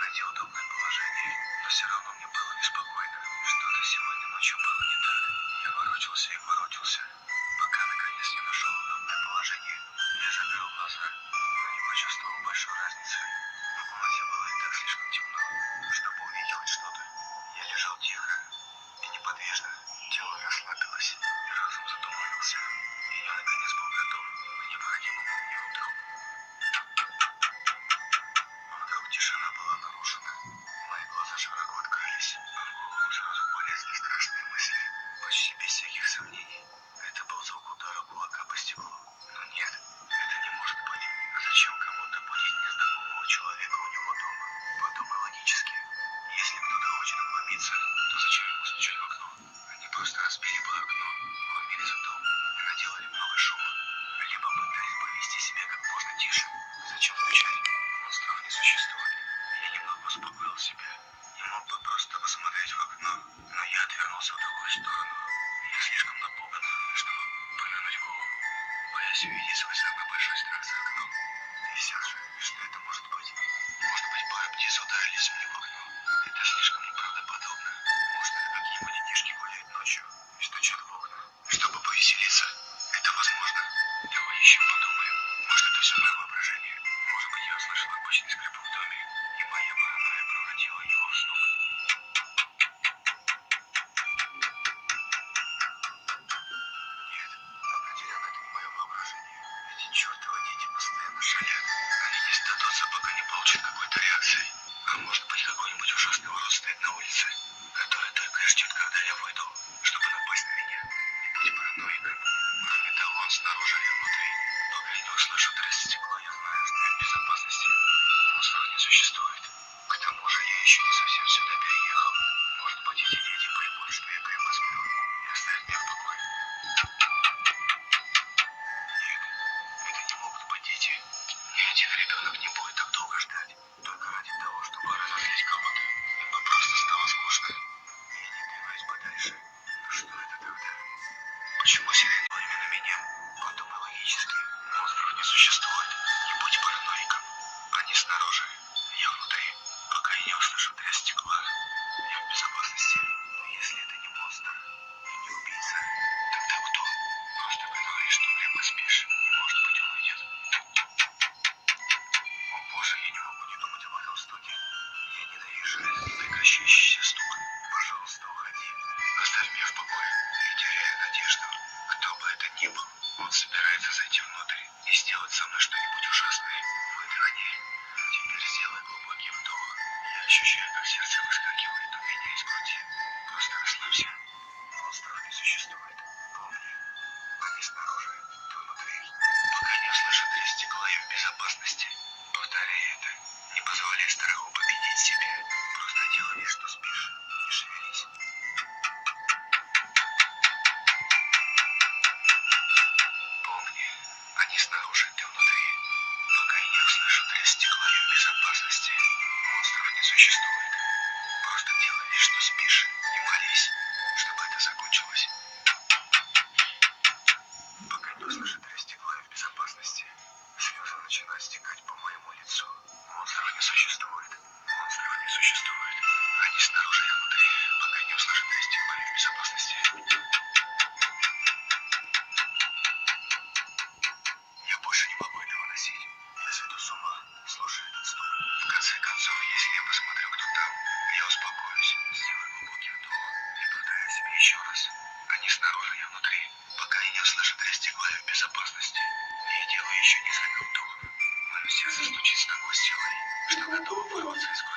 найти удобное положение, но все равно мне было неспокойно. Что-то сегодня ночью было не так. Я ворочался и ворочался, пока наконец не нашел удобное положение. Я закрыл глаза, но не почувствовал большой разницы. В комнате было и так слишком темно, чтобы увидеть хоть что-то. Я лежал тихо и неподвижно. Тело расслабилось, и разум затуманился. И я наконец был готов к необходимому мне отдыху. Но вдруг тишина была нарушена. Мои глаза широко открылись, а в голову сразу полезли страшные мысли, почти без всяких сомнений. Это был звук удара кулака по стеклу. Но нет, это не может быть. А зачем кому-то будить незнакомого человека у него дома? Подумай логически. Если кто-то хочет вломиться, то зачем ему стучать в окно? Они просто разбили бы окно, вломились в дом и наделали много шума. Либо пытались бы вести себя как можно тише. Зачем стучать? Монстров не существует. Я немного успокоил себя. Я мог бы просто посмотреть в окно, но я отвернулся в другую сторону. Я слишком напуган, чтобы повернуть голову, боясь увидеть свой самый большой страх за окном. И все же, что это может быть? Может быть, пара птиц ударились мне в окно? Это слишком неправдоподобно. Может, это какие-нибудь детишки гуляют ночью и стучат в окна, чтобы повеселиться? Это возможно. Давай еще подумаем. Может, это все мое воображение? Может быть, я услышал обычный скрип в доме, и моя паранойя превратила его в стук? Нет, определенно это не мое воображение. Эти чертовы дети постоянно шалят. Они не сдадутся, пока не получат какой-то реакции. А может быть, какой-нибудь ужасный урод стоит на улице, который только и ждет, когда я выйду, чтобы напасть на меня. Не будь параноиком. Кроме того, он снаружи, а я внутри. Пока я не услышу треск стекла, я знаю, что я в безопасности. Монстров не существует. К тому же я еще не совсем сюда переехал. Может быть, эти дети поймут, что я прямо сплю, и оставят меня в покое. Нет, это не могут быть дети. Ни один ребенок не будет так долго ждать, только ради того, чтобы разозлить кого-то. Им бы просто стало скучно. И я не двигаюсь бы дальше. Что это тогда? Почему сирена именно меня? Подумай логически. Монстров не существует. Не будь параноиком. Они снаружи, я внутри. Пока я не услышу треск стекла, я в безопасности. Но если это не монстр и не убийца, тогда кто? Просто притворись, что крепко спишь, и может быть он уйдет. О боже, я не могу не думать об этом стуке. Я ненавижу этот непрекращающийся стук. Пожалуйста, уходи. Оставь меня в покое. Я теряю надежду. Кто бы это ни был, он собирается зайти внутрь и сделать со мной что-нибудь ужасное. Выдохни. Теперь сделай глубокий вдох. Я ощущаю, как сердце выскакивает у меня из груди. Просто расслабься. Монстров не существует. Помни. Они снаружи, ты внутри. Пока не услышу треск стекла, я в безопасности. Повторяй это. Не позволяй страху победить себя. Просто делай вид, что спишь. Не шевелись. Помни, они снаружи, ты внутри. Пока я не услышу треск стекла, я в безопасности. Монстров не существует. Просто делай вид, что спишь. И молись, чтобы это закончилось. Пока не услышу треск стекла, я в безопасности. Слезы начинают стекать по моему лицу. Монстров не существует. Монстров не существует. Они снаружи, я внутри. Пока не услышу треск стекла, я в безопасности. Я больше не могу этого носить. Я сойду с ума, слушая этот стук. В конце концов, если я посмотрю, кто там, я успокоюсь, сделаю глубокий вдох и повторяю себе еще раз. Они снаружи, я внутри. Пока я не услышу треск стекла, я в безопасности. Я делаю еще несколько вдохов. Мое сердце стучит с такой силой, что готово вырваться из груди.